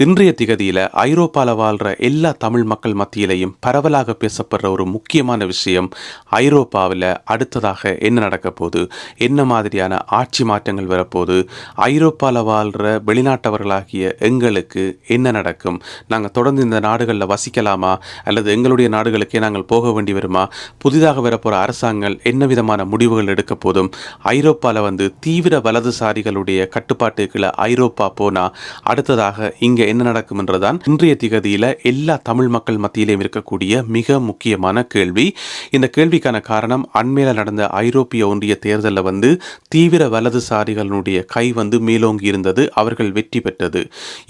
இன்றைய திகதியில ஐரோப்பால வாழ்ற எல்லா தமிழ் மக்கள் மத்தியிலையும் பரவலாக பேசப்படுற ஒரு முக்கியமான விஷயம், ஐரோப்பாவில் அடுத்ததாக என்ன நடக்க போகுது, என்ன மாதிரியான ஆட்சி மாற்றங்கள் வரப்போகுது, ஐரோப்பால வாழ்ற வெளிநாட்டவர்களாகிய எங்களுக்கு என்ன நடக்கும், நாங்கள் தொடர்ந்து இந்த நாடுகளில் வசிக்கலாமா அல்லது எங்களுடைய நாடுகளுக்கே நாங்கள் போக வேண்டி வருமா, புதிதாக வரப்போகிற அரசாங்கங்கள் என்ன விதமான முடிவுகள் எடுக்க போதும், ஐரோப்பாவில் தீவிர வலதுசாரிகளுடைய கட்டுப்பாட்டுக்குள்ள ஐரோப்பா போனால் அடுத்ததாக இங்கே என்ன நடக்கும் என்றுதான் இன்றைய திகதியில எல்லா தமிழ் மக்கள் மத்தியிலேயும் இருக்கக்கூடிய மிக முக்கியமான கேள்வி. இந்த கேள்விக்கான காரணம், அண்மையில நடந்த ஐரோப்பிய ஒன்றிய தேர்தலில் தீவிர வலதுசாரிகளுடைய கை மேலோங்கி இருந்தது, அவர்கள் வெற்றி பெற்றது.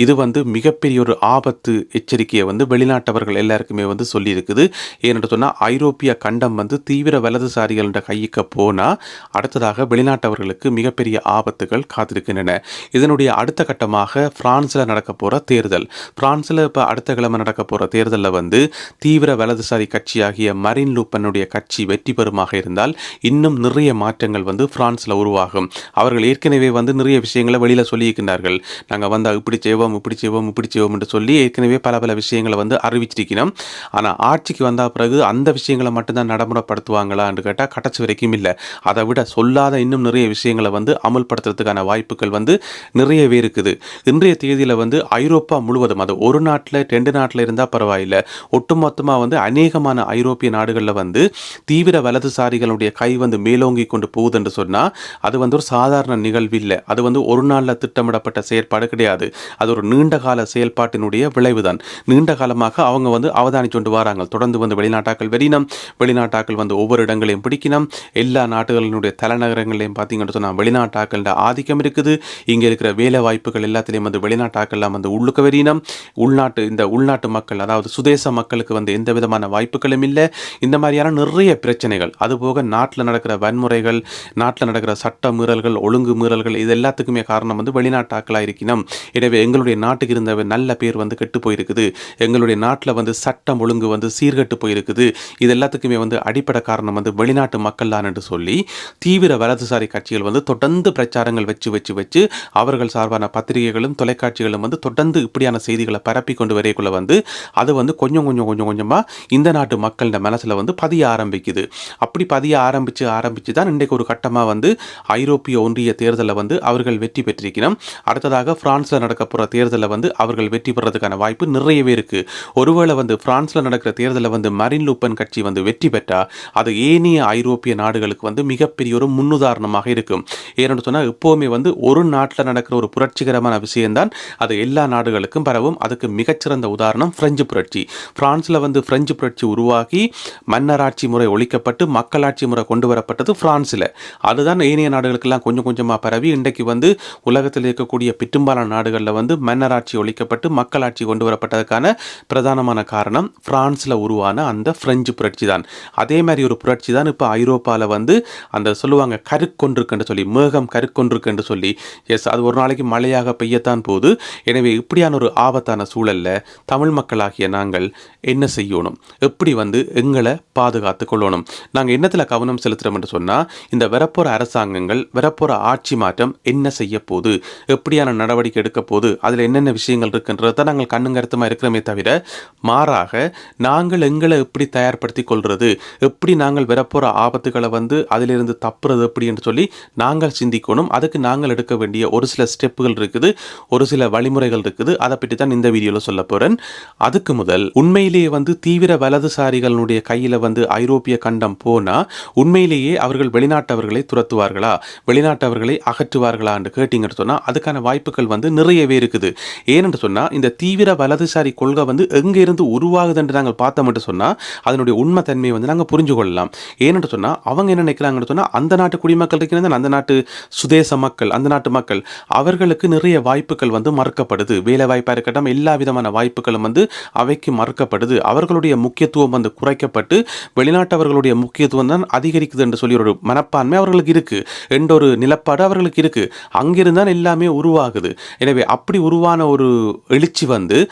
இது மிகப்பெரிய ஒரு ஆபத்து எச்சரிக்கையை வெளிநாட்டவர்கள் எல்லாருக்குமே சொல்லி இருக்குது. ஏனென்று சொன்னால் ஐரோப்பிய கண்டம் தீவிர வலதுசாரிகளோட கைக்கு போனா அடுத்ததாக வெளிநாட்டவர்களுக்கு மிகப்பெரிய ஆபத்துகள் காத்திருக்கின்றன. இதனுடைய அடுத்த கட்டமாக பிரான்ஸ்ல நடக்க போற தேர்தல். பிரான்ஸ்ல இப்ப அடுத்த கிழமை நடக்க போற தேர்தலில் தீவிர வலதுசாரி கட்சியாகிய மரின் லூப்பனுடைய கட்சி வெற்றி பெறுமாக இருந்தால் இன்னும் நிறைய மாற்றங்கள் பிரான்ஸ்ல உருவாகும். அவர்கள் ஏற்கனவே நிறைய விஷயங்களை வெளியில சொல்லியிருக்கிறார்கள். நாங்கள் வந்தால் இப்படி செய்வோம் இப்படி செய்வோம் இப்படி செய்வோம் என்று சொல்லி ஏற்கனவே பல பல விஷயங்களை அறிவிச்சிருக்கணும். ஆனால் ஆட்சிக்கு வந்த பிறகு அந்த விஷயங்களை மட்டும்தான் நடைமுறைப்படுத்துவாங்களா என்று கேட்டால் கடைசி வரைக்கும் இல்லை. அதை விட சொல்லாத இன்னும் நிறைய விஷயங்களை அமல்படுத்துறதுக்கான வாய்ப்புகள் நிறையவே இருக்குது. இன்றைய தேதியில் ஐரோப்பா முழுவதும், அது ஒரு நாட்டில் 2 நாட்டில் இருந்தால் பரவாயில்லை, ஒட்டுமொத்தமாக அநேகமான ஐரோப்பிய நாடுகளில் தீவிர வலதுசாரிகளுடைய கை மேலோங்கி கொண்டு போகுது என்று சொன்னால் அது ஒரு சாதாரண நிகழ்வு இல்லை. அது ஒரு நாளில் திட்டமிடப்பட்ட செயற்பாடு கிடையாது. அது ஒரு நீண்ட கால செயல்பாட்டினுடைய விளைவுதான். நீண்ட காலமாக அவங்க அவதானிச்சு கொண்டு வராங்க. தொடர்ந்து வெளிநாட்டாக்கள் வெறினம், வெளிநாட்டாக்கள் ஒவ்வொரு இடங்களையும் பிடிக்கணும். எல்லா நாடுகளினுடைய தலைநகரங்களையும் பார்த்தீங்கன்னு சொன்னால் வெளிநாட்டாக்களோட ஆதிக்கம் இருக்குது. இங்கே இருக்கிற வேலை வாய்ப்புகள் எல்லாத்திலையும் வெளிநாட்டாக்கள்லாம் உள்ளுக்க வெறினம். உள்நாட்டு மக்கள், அதாவது சுதேச மக்களுக்கு எந்த விதமான வாய்ப்புகளும் இல்லை. இந்த மாதிரியான நிறைய பிரச்சனைகள், அதுபோக நாட்டில் நடக்கிற வன்முறைகள், நாட்டில் நடக்கிற சட்ட மீறல்கள், ஒழுங்கு மீறல்கள், இது எல்லாத்துக்குமே காரணம் வெளிநாட்டாக்களாக இருக்கணும். எனவே எங்களுடைய நாட்டுக்கு இருந்த நல்ல பேர் கெட்டு போயிருக்குது, எங்களுடைய நாட்டில் சட்டம் ஒழுங்கு சீர்கட்டு போயிருக்குது, இது எல்லாத்துக்குமே அடிப்படை காரணம் வெளிநாட்டு மக்கள் தான் என்று சொல்லி தீவிர வலதுசாரி கட்சிகள் தொடர்ந்து பிரச்சாரங்கள் வச்சு அவர்கள் சார்பான பத்திரிகைகளும் தொலைக்காட்சிகளும் தொடர்ந்து இப்படியான செய்திகளை பரப்பி கொண்டு வரைக்குள்ள அது கொஞ்சம் கொஞ்சமா இந்த நாட்டு மக்களோட மனசுல பதிய ஆரம்பிக்குது. அப்படி பதிய ஆரம்பிச்சு தான் இன்றைக்கு ஒரு கட்டமா ஐரோப்பிய ஒன்றிய தேர்தலில் அவர்கள் வெற்றி பெற்றிருக்கணும். அடுத்ததாக பிரான்ஸ்ல நடக்க போற தேர்தலில் அவர்கள் வெற்றி பெறதுக்கான வாய்ப்பு நிறையவே இருக்கு. ஒருவேளை பிரான்ஸ்ல நடக்கிற தேர்தலில் மரின் லூப்பன் கட்சி வெற்றி பெற்றா அது ஏனைய ஐரோப்பிய நாடுகளுக்கு மிகப்பெரிய ஒரு முன்னுதாரணமாக இருக்கும். ஏன்னு சொன்னா எப்பவுமே ஒரு நாட்டில் நடக்கிற ஒரு புரட்சிகரமான விஷயம்தான் அது எல்லா நாடுகளுக்கும் பரவும். அதுக்கு மிகச்சிறந்த உதாரணம் பிரெஞ்சு புரட்சி. பிரான்ஸ்ல பிரெஞ்சு புரட்சி உருவாகி மன்னராட்சி முறை ஒழிக்கப்பட்டு மக்களாட்சி முறை கொண்டு வரப்பட்டது பிரான்ஸ்ல. அதுதான் ஏனைய நாடுகளுக்கெல்லாம் கொஞ்சம் கொஞ்சமா பரவி இன்றைக்கு உலகத்தில் இருக்கக்கூடிய பெரும்பாலான நாடுகளில் மன்னராட்சி ஒழிக்கப்பட்டு மக்களாட்சி கொண்டு வரப்பட்டதுக்கான பிரதானமான காரணம் பிரான்ஸ்ல உருவான அந்த பிரெஞ்சு புரட்சி தான். அதே மாதிரி ஒரு புரட்சி தான் இப்போ ஐரோப்பாவில் அந்த சொல்லுவாங்க கருக்கொன்றுக்கு சொல்லி, மேகம் கருக்கொன்றுக்கு சொல்லி. எஸ், அது ஒரு நாளைக்கு மழையாக பெய்யத்தான் போகுது. எனவே இப்படியான ஒரு ஆபத்தான சூழல்ல தமிழ் மக்களாகிய நாங்கள் என்ன செய்யணும், எப்படி எங்களை பாதுகாத்து கொள்ளணும், நாங்கள் என்னத்துல கவனம் செலுத்துறோம் என்று சொன்னா இந்த வரப்போற அரசாங்கங்கள், வரப்போற ஆட்சி மாற்றம் என்ன செய்ய போகுது, எப்படியான நடவடிக்கை எடுக்க போகுது, அதுல என்னென்ன விஷயங்கள் இருக்குன்றத நாங்கள் கண்ணுங்கருத்துமா இருக்கிறோமே தவிர மாறாக நாங்கள் எங்களை எப்படி தயார்படுத்தி கொள்றது, எப்படி நாங்கள் வரப்போற ஆபத்துகளை அதிலிருந்து தப்புறது எப்படி என்று சொல்லி நாங்கள் சிந்திக்கணும். அதுக்கு நாங்கள் எடுக்க வேண்டிய ஒரு சில ஸ்டெப்புகள் இருக்குது, ஒரு சில வழிமுறைகள் இருக்குது. அதை பற்றி தான் இந்த வீடியோவில் சொல்ல போறேன். அதுக்கு முதல், உண்மையிலேயே தீவிர வலதுசாரிகளுடைய கையில ஐரோப்பிய கண்டம் போனா உண்மையிலேயே அவர்கள் வெளிநாட்டவர்களை துரத்துவார்களா, வெளிநாட்டவர்களை அகற்றுவார்களா என்று கேட்டீங்கன்னு சொன்னா அதுக்கான வாய்ப்புகள் நிறையவே இருக்குது. ஏனென்று சொன்னா இந்த தீவிர வலதுசாரி கொள்கை எங்க இருந்து உருவாகுது என்று நாங்கள் பார்த்தோம் என்று சொன்னா அதனுடைய உண்மை தன்மையை நாங்கள் புரிஞ்சு கொள்ளலாம். ஏனென்று சொன்னா அவங்க என்ன நினைக்கிறாங்கன்னு சொன்னா அந்த நாட்டு குடிமக்கள் இருக்கிறது, அந்த நாட்டு சுதேச மக்கள், அந்த நாட்டு மக்கள், அவர்களுக்கு நிறைய வாய்ப்புகள் மறுக்கப்படுது. வேலை வாய்ப்பாக இருக்கட்டும், எல்லா விதமான வாய்ப்புகளும் அவைக்கு மறுக்கப்படுது. அவர்களுடைய முக்கியத்துவம் குறைக்கப்பட்டு வெளிநாட்டவர்களுடைய முக்கியத்துவம் தான் அதிகரிக்குது என்று சொல்லி ஒரு மனப்பான்மை அவர்களுக்கு இருக்கு, என்ற ஒரு நிலப்பாடு அவர்களுக்கு இருக்கு. அங்கிருந்தான் எல்லாமே உருவாகுது. எனவே அப்படி உருவான ஒரு எழுச்சி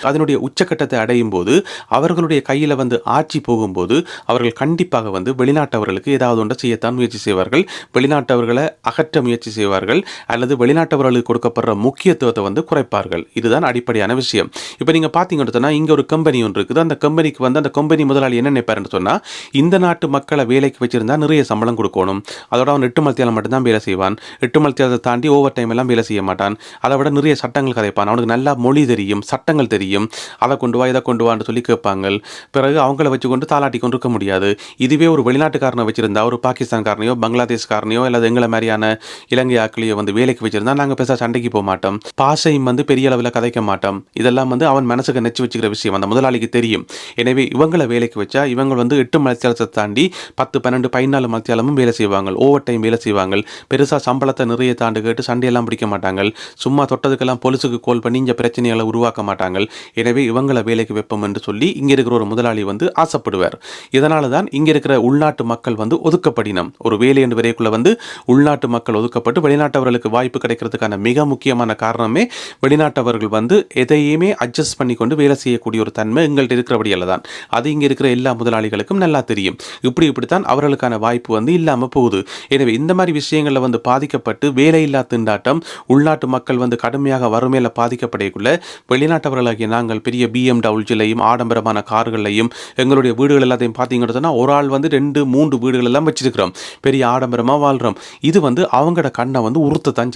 அதனுடைய உச்சக்கட்டத்தை அடையும் போது, அவர்களுடைய கையில ஆட்சி போகும்போது அவர்கள் கண்டிப்பாக வெளிநாட்டவர்களுக்கு ஏதாவது ஒன்றை செய்யத்தான் முயற்சி செய்வார்கள், வெளிநாட்டவர்களை அகற்ற முயற்சி செய்வார்கள், அல்லது வெளிநாட்டவர்களுக்கு கொடுக்கப்படுற முக்கியத்துவத்தை குறைப்பார்கள். இதுதான் அடிப்படையான விஷயம். இப்போ நீங்க பார்த்தீங்கன்னு சொன்னா, இங்க ஒரு கம்பெனி ஒன்று இருக்குது. அந்த கம்பெனிக்கு வந்து அந்த கம்பெனி முதலாளி என்ன நினைப்பாருன்னு சொன்னா, இந்த நாட்டு மக்கள வேலைக்கு வச்சிருந்தா நிறைய சம்பளம் குடுக்கணும். அதோட அவன் 8 மணித்தியாலம் மட்டும் தான் வேலை செய்வான். 8 மணித்தியாலத்த தாண்டி ஓவர் டைம் எல்லாம் வேலை செய்ய மாட்டான். அதை விட நிறைய சட்டங்கள் கதைப்பான். அவனுக்கு நல்லா மொழி தெரியும், சட்டங்கள் தெரியும். அதை கொண்டு வா, இதை கொண்டு வான்னு சொல்லி கேட்பாங்க. பிறகு அவங்கள வச்சுக்கொண்டு தாலாட்டி கொண்டு இருக்க முடியாது. இதுவே ஒரு வெளிநாட்டுக்காரனை வச்சிருந்தா, ஒரு பாகிஸ்தான்காரனையோ பங்களாதேஷ்காரனையோ அல்லது எங்களை மாதிரியான இலங்கை ஆட்களையோ வந்து வேலைக்கு வச்சிருந்தா நாங்கள் பேச சண்டைக்கு போக மாட்டோம். பாஷையும் வந்து பெரிய அளவில் கதைக்க மாட்டோம். இதெல்லாம் வந்து அவன் மனசுக்கு நெச்சு வச்சுக்கிற விஷயம் அந்த முதலாளிக்கு தெரியும். எனவே இவங்களை வேலைக்கு வச்சா இவங்க வந்து 8 மணித்தியாலத்தை தாண்டி 10, 12, 14 மணித்தியாலமும் வேலை செய்வாங்க. ஓவர் டைம் வேலை செய்வாங்க. பெருசாக சம்பளத்தை நிறைய தாண்டு கேட்டு சண்டையெல்லாம் பிடிக்க மாட்டாங்க. சும்மா தொட்டதுக்கெல்லாம் பொலிசுக்கு கால் பண்ணி இங்கே பிரச்சனைகளை உருவாக்க மாட்டாங்க. எனவே இவங்களை வேலைக்கு வைப்போம் என்று சொல்லி இங்கே இருக்கிற ஒரு முதலாளி வந்து ஆசைப்படுவார். இதனால தான் இங்கே இருக்கிற உள்நாட்டு மக்கள் வந்து ஒதுக்கப்படினம். ஒரு வேலை என்று வரைக்குள்ள வந்து உள்நாட்டு மக்கள் ஒதுக்கப்பட்டு வெளிநாட்டவர்களுக்கு வாய்ப்பு கிடைக்கிறதுக்கான மிக முக்கியமான காரணமே வெளிநாட்டவர்கள் வந்து எதையுமே அட்ஜஸ்ட் பண்ணி கொண்டு வேலை செய்யக்கூடிய ஒரு தன்மை எங்கள்கிட்ட இருக்கிறபடியால் தான். அது இங்கே இருக்கிற எல்லா முதலாளிகளுக்கும் நல்லா தெரியும். இப்படித்தான் அவர்களுக்கான வாய்ப்பு வந்து இல்லாமல் போகுது. எனவே இந்த மாதிரி விஷயங்களில் வந்து பாதிக்கப்பட்டு வேலையில்லா திண்டாட்டம் உள்நாட்டு மக்கள் வந்து கடுமையாக வறுமையில் பாதிக்கப்படக்குள்ள வெளிநாட்டவர்களாகிய நாங்கள் பெரிய BMW ஆடம்பரமான கார்களையும் எங்களுடைய வீடுகள் எல்லாத்தையும் பார்த்தீங்கன்னா ஒரு ஆள் வந்து 2, 3 வீடுகள் எல்லாம் வச்சிருக்கிறோம். பெரிய ஆடம்பரமாக வாழ்கிறோம். இது வந்து அவங்களோட கண்ணை வந்து உறுத்தத்தான்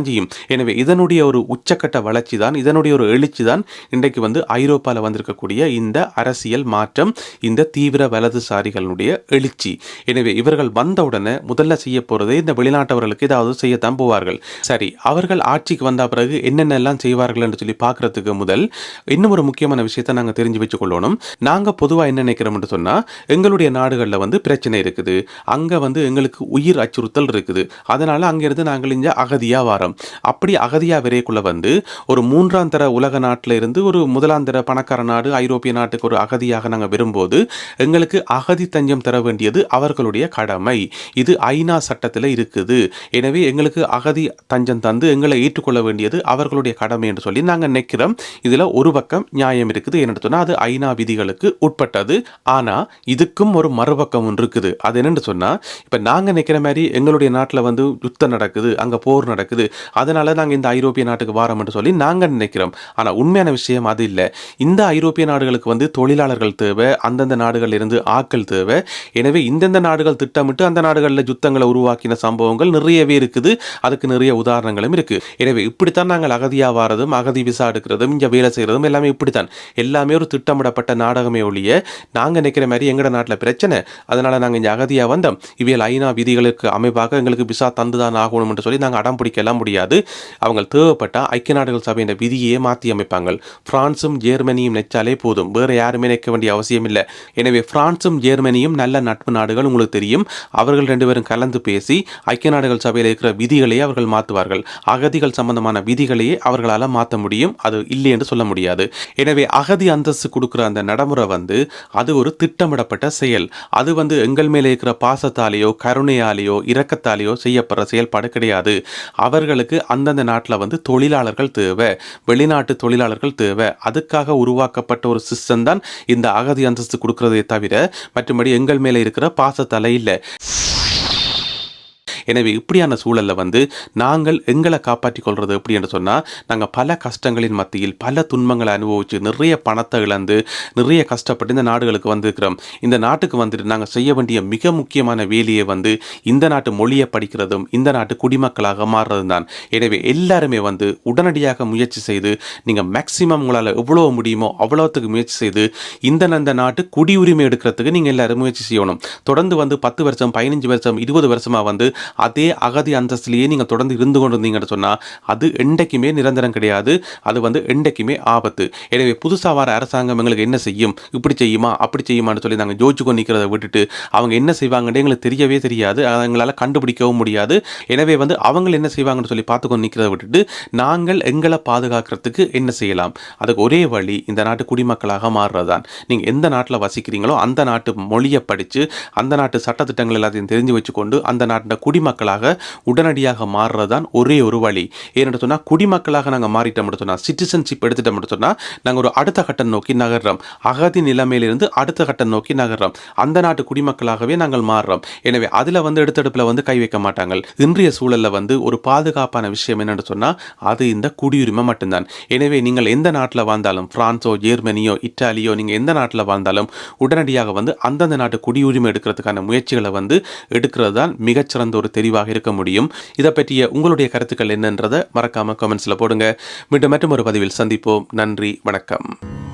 செய்யும். எனவே இதனுடைய ஒரு உச்சக்கட்ட வளர்ச்சி தான், இதனுடைய ஒரு எழுச்சி தான் இன்றைக்கு வந்து ஐரோப்பாவில் வந்திருக்கக்கூடிய இந்த அரசியல் மாற்றம், இந்த தீவிர வலதுசாரிகளுடைய எழுச்சி. எனவே இவர்கள் வந்தவுடனே முதல்ல செய்ய போறதே இந்த வெளிநாட்டவர்களுக்கு ஏதாவது செய்யத்தான் போவார்கள். சரி, அவர்கள் ஆட்சிக்கு வந்த பிறகு என்னென்னலாம் செய்வார்கள் என்று சொல்லி பார்க்கறதுக்கு முதல் இன்னும் ஒரு முக்கியமான விஷயத்தை நாங்கள் தெரிஞ்சு வச்சுக்கொள்ளணும். நாங்கள் பொதுவாக என்ன நினைக்கிறோம்னு சொன்னால், எங்களுடைய நாடுகளில் வந்து பிரச்சனை இருக்குது, அங்கே வந்து எங்களுக்கு உயிர் அச்சுறுத்தல் இருக்குது, அதனால அங்கிருந்து நாங்கள் இங்கே அகதியாக வரோம். அப்படி அகதியாக விரைக்குள்ள வந்து ஒரு 3ஆம் தர உலக நாட்டில் இருந்து ஒரு 1ஆம் தர பணக்கார நாடு ஐரோப்பிய நாட்டுக்கு ஒரு அகதியாக நாங்கள் வரும்போது எங்களுக்கு அகதி தஞ்சம் தர வேண்டியது அவர்களுடைய கடமை. இது ஐநா சட்டத்தில் இருக்குது. எனவே எங்களுக்கு அகதி தஞ்சம் தந்து எங்களை ஏற்றுக்கொள்ள வேண்டியது அவர்களுடைய கடமை என்று சொல்லி நாங்கள் நினைக்கிறோம். இதில் ஒரு பக்கம் நியாயம் இருக்குது. என்னென்னு சொன்னால் அது ஐநா விதிகளுக்கு உட்பட்டது. ஆனால் இதுக்கும் ஒரு மறுபக்கம் ஒன்று இருக்குது. அது என்னென்னு சொன்னால், இப்போ நாங்கள் நினைக்கிற மாதிரி எங்களுடைய நாட்டில் வந்து யுத்தம் நடக்குது, அங்கே போர் நடக்குது, அதனால நாங்கள் இந்த ஐரோப்பிய நாட்டுக்கு வாரோம் என்று சொல்லி நாங்கள் நினைக்கிறோம். ஆனால் உண்மையான விஷயம் அது இல்லை. இந்த ஐரோப்பிய நாடுகளுக்கு வந்து தொழிலாளர்கள் தேவை, அந்தந்த நாடுகளில் இருந்து ஆட்கள் தேவை. எனவே இந்தந்த நாடுகள் திட்டமிட்டு அந்த நாடுகளில் யுத்தங்களை உருவாக்கின சம்பவங்கள் நிறையவே இருக்குது. அதுக்கு நிறைய உதாரணங்களும் இருக்கு. எனவே இப்படித்தான் நாங்கள் அகதியாக வாரதும் அகதி விசா எடுக்கிறதும் இங்கே வேலை செய்கிறதும் எல்லாமே இப்படித்தான். எல்லாமே ஒரு திட்டமிடப்பட்ட நாடகமே ஒழிய நாங்கள் நினைக்கிற மாதிரி எங்கட நாட்டில் பிரச்சனை, அதனால நாங்கள் இங்கே அகதியாக வந்தோம், இவையில் ஐநா விதிகளுக்கு அமைப்பாக எங்களுக்கு விசா தந்துதான் ஆகணும் என்று சொல்லி நாங்கள் அடம் பிடிக்கலாம் முடியாது. அவங்க தேவைப்பட்டால் ஐக்கிய நாடுகள் சபையின் விதியே மாற்றி அமைப்பாங்க. பிரான்சும் ஜெர்மனியும் நினைச்சாலே போதும், வேற யாருமே நினைக்க வேண்டிய அவசியம் இல்லை. எனவே பிரான்சும் ஜெர்மனியும் நல்ல நட்பு நாடுகள், உங்களுக்கு தெரியும். அவர்கள் 2 பேரும் கலந்து பேசி ஐக்கிய நாடுகள் சபையில் இருக்கிற விதிகளையே அவர்கள் மாற்றுவார்கள். அகதிகள் சம்பந்தமான விதிகளையே அவர்களால் மாற்ற முடியும், அது இல்லை என்று சொல்ல முடியாது. எனவே அகதி அந்தஸ்து கொடுக்குற அந்த நடைமுறை வந்து அது ஒரு திட்டமிடப்பட்ட செயல். அது வந்து எங்கள் மேலே இருக்கிற பாசத்தாலேயோ கருணையாலேயோ இரக்கத்தாலேயோ செய்யப்படுற செயல்பாடு கிடையாது. அவர்களுக்கு அந்தந்த நாட்டில் வந்து தொழிலாளர்கள் தேவை, வெளிநாட்டு தொழிலாளர்கள் தேவை. அதுக்காக உருவாக்கப்பட்ட ஒரு சிஸ்டம் தான் இந்த அகதி அந்தஸ்து கொடுக்கறதே தவிர மற்றபடி எங்கள் மேலே இருக்கிற பாசத்தலை இல்லை. எனவே இப்படியான சூழலில் வந்து நாங்கள் எங்களை காப்பாற்றிக் கொள்வது எப்படி என்று சொன்னால், நாங்கள் பல கஷ்டங்களின் மத்தியில் பல துன்பங்களை அனுபவித்து நிறைய பணத்தை இழந்து நிறைய கஷ்டப்பட்டு இந்த நாடுகளுக்கு வந்திருக்கிறோம். இந்த நாட்டுக்கு வந்துட்டு நாங்கள் செய்ய வேண்டிய மிக முக்கியமான வேலையை வந்து இந்த நாட்டு மொழியை படிக்கிறதும் இந்த நாட்டு குடிமக்களாக மாறுறதும் தான். எனவே எல்லாருமே வந்து உடனடியாக முயற்சி செய்து நீங்கள் மேக்சிமம் உங்களால் எவ்வளோ முடியுமோ அவ்வளோத்துக்கு முயற்சி செய்து இந்த நாட்டு குடியுரிமை எடுக்கிறதுக்கு நீங்கள் எல்லாரும் முயற்சி செய்யணும். தொடர்ந்து வந்து 10 வருஷம் 15 வருஷம் 20 வருஷமாக வந்து அதே அகதி அந்தஸ்திலேயே நீங்கள் தொடர்ந்து இருந்து கொண்டு இருந்தீங்கன்னு சொன்னால் அது என்றைக்குமே நிரந்தரம் கிடையாது. அது வந்து என்றைக்குமே ஆபத்து. எனவே புதுசாக வர அரசாங்கம் எங்களுக்கு என்ன செய்யும், இப்படி செய்யுமா அப்படி செய்யுமான்னு சொல்லி நாங்கள் ஜோதிச்சு கொண்டு நிற்கிறத விட்டுட்டு அவங்க என்ன செய்வாங்கன்னு எங்களுக்கு தெரியவே தெரியாது, எங்களால் கண்டுபிடிக்கவும் முடியாது. எனவே வந்து அவங்க என்ன செய்வாங்கன்னு சொல்லி பார்த்து கொண்டு நிற்கிறத விட்டுட்டு நாங்கள் எங்களை பாதுகாக்கிறதுக்கு என்ன செய்யலாம், அதுக்கு ஒரே வழி இந்த நாட்டு குடிமக்களாக மாறுறது தான். நீங்கள் எந்த நாட்டில் வசிக்கிறீங்களோ அந்த நாட்டு மொழியை படித்து அந்த நாட்டு சட்டத்திட்டங்கள் எல்லாத்தையும் தெரிஞ்சு வச்சுக்கொண்டு அந்த நாட்டில் குடிமக்கள் குடிமக்களாக உடனடியாக மாறுறதுதான் ஒரே ஒரு வழி. ஏன்னு சொன்னால் குடிமக்களாக நாங்கள் மாறிட்டோம் சொன்னால், சிட்டிசன்ஷிப் எடுத்துட்டோம் சொன்னால், நாங்கள் ஒரு அடுத்த கட்டம் நோக்கி நகர்றோம். அகதி நிலைமையிலிருந்து அடுத்த கட்டம் நோக்கி நகர்றோம். அந்த நாட்டு குடிமக்களாகவே நாங்கள் மாறுறோம். எனவே அதில் எடுத்தடுப்பில் கை வைக்க மாட்டாங்க. இன்றைய சூழலில் ஒரு பாதுகாப்பான விஷயம் என்னன்னு சொன்னால் அது இந்த குடியுரிமை மட்டும்தான். எனவே நீங்கள் எந்த நாட்டில் வாழ்ந்தாலும், பிரான்ஸோ ஜெர்மனியோ இத்தாலியோ, நீங்கள் எந்த நாட்டில் வாழ்ந்தாலும் உடனடியாக அந்தந்த நாட்டு குடியுரிமை எடுக்கிறதுக்கான முயற்சிகளை எடுக்கிறது தான் மிகச்சிறந்த ஒரு தெரிவாக இருக்க முடியும். இதை பற்றிய உங்களுடைய கருத்துக்கள் என்னன்றதை மறக்காம கமெண்ட்ஸ்ல போடுங்க. மீண்டும் மற்றும் ஒரு பதிவில் சந்திப்போம். நன்றி, வணக்கம்.